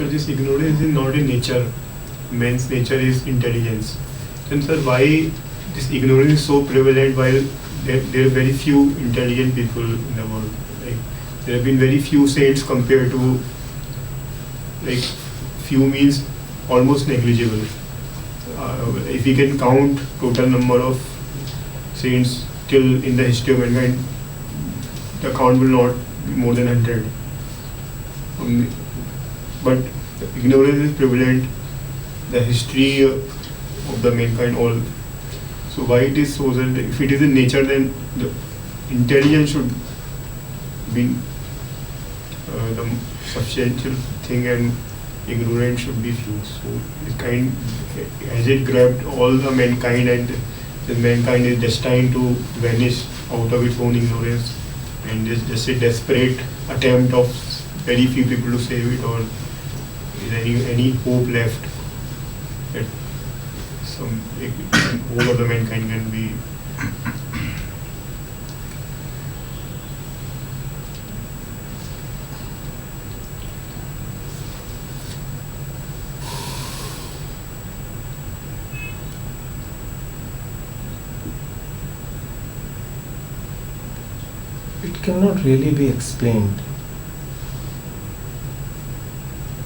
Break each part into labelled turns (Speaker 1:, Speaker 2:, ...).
Speaker 1: sir, this ignorance is not in nature. Man's nature is intelligence. Then, sir, why this ignorance is so prevalent while there are very few intelligent people in the world? Like, there have been very few saints compared to, like, few means almost negligible. If we can count total number of saints till in the history of mankind, the count will not be more than 100. But ignorance is prevalent, the history of the mankind all. So why it is so that if it is in nature, then the intelligence should be the substantial thing and ignorance should be few. So this kind, as it grabbed all the mankind, and the mankind is destined to vanish out of its own ignorance, and it's just a desperate attempt of very few people to save it, or is any hope left that some whole of the mankind can be.
Speaker 2: It cannot really be explained.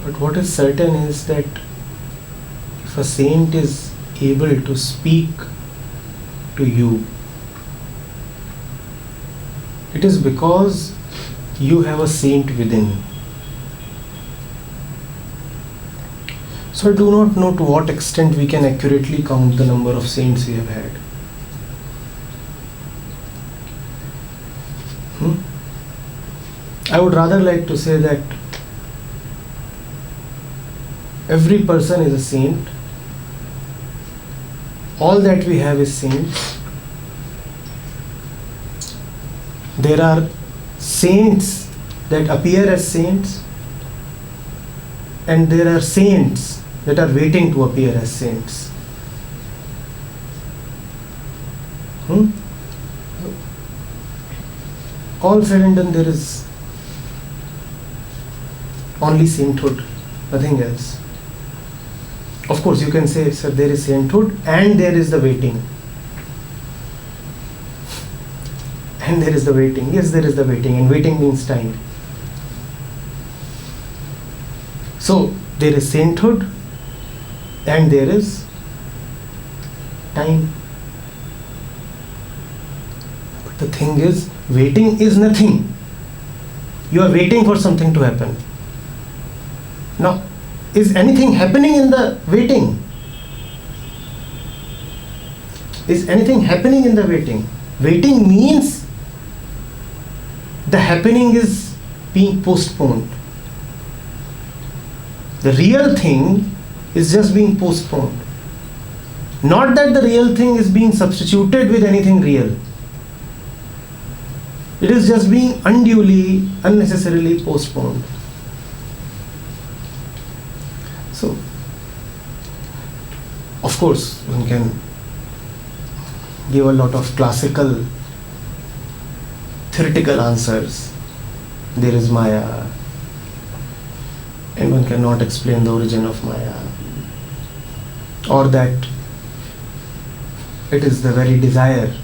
Speaker 2: But what is certain is that if a saint is able to speak to you, it is because you have a saint within. So I do not know to what extent we can accurately count the number of saints we have had. I would rather like to say that every person is a saint. All that we have is saints. There are saints that appear as saints, and there are saints that are waiting to appear as saints. All said and done, there is only sainthood, nothing else. Of course, you can say, sir, there is sainthood and there is the waiting. And there is the waiting. Yes, there is the waiting, and waiting means time. So, there is sainthood and there is time. But the thing is, waiting is nothing. You are waiting for something to happen. Now, is anything happening in the waiting? Is anything happening in the waiting? Waiting means the happening is being postponed. The real thing is just being postponed. Not that the real thing is being substituted with anything real. It is just being unduly, unnecessarily postponed. So, of course, one can give a lot of classical, theoretical answers. There is Maya, and one cannot explain the origin of Maya, or that it is the very desire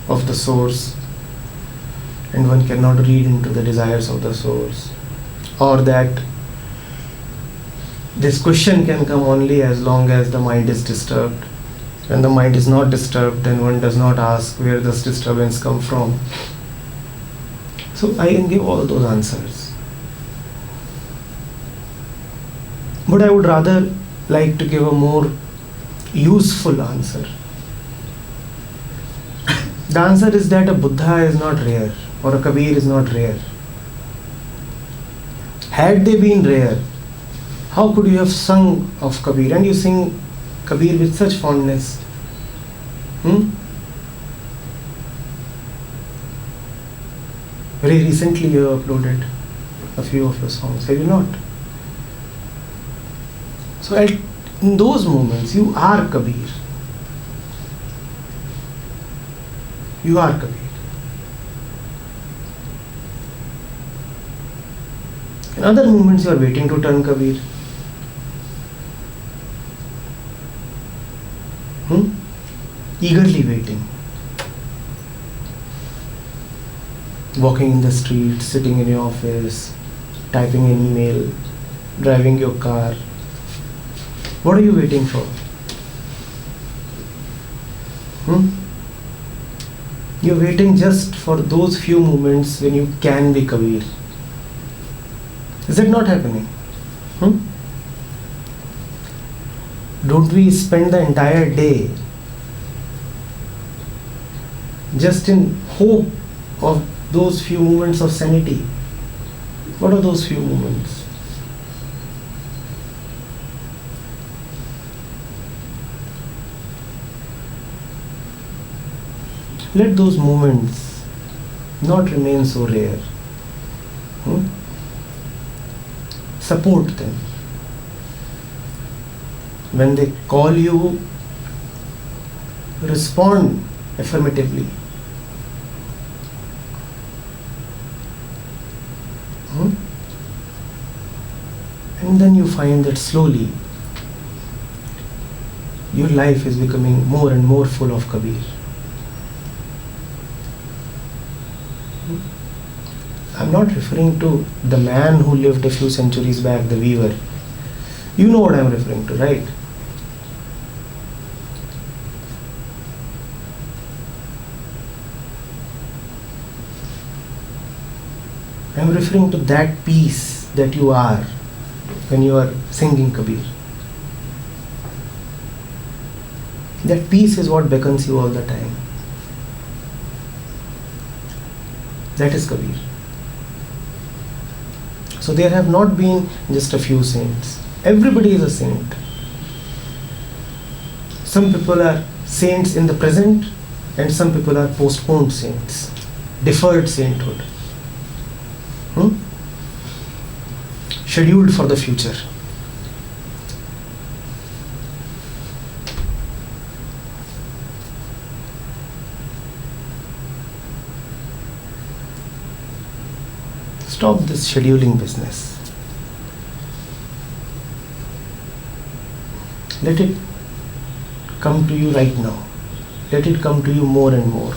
Speaker 2: of the source, and one cannot read into the desires of the source, or that this question can come only as long as the mind is disturbed. When the mind is not disturbed, then one does not ask where does disturbance come from. So I can give all those answers. But I would rather like to give a more useful answer. The answer is that a Buddha is not rare, or a Kabir is not rare. Had they been rare, how could you have sung of Kabir? And you sing Kabir with such fondness. Very recently you have uploaded a few of your songs, have you not? So in those moments, you are Kabir. You are Kabir. In other moments you are waiting to turn Kabir. Eagerly waiting. Walking in the street, sitting in your office, typing an email, driving your car. What are you waiting for? You're waiting just for those few moments when you can be Kabir. Is that not happening? Don't we spend the entire day just in hope of those few moments of sanity? What are those few moments? Let those moments not remain so rare. Support them. When they call you, respond affirmatively. And then you find that slowly your life is becoming more and more full of Kabir. I'm not referring to the man who lived a few centuries back, the weaver. You know what I'm referring to, right? I'm referring to that peace that you are when you are singing Kabir. That peace is what beckons you all the time. That is Kabir. So there have not been just a few saints. Everybody is a saint. Some people are saints in the present and some people are postponed saints, deferred sainthood, scheduled for the future. Stop this scheduling business. Let it come to you right now. Let it come to you more and more.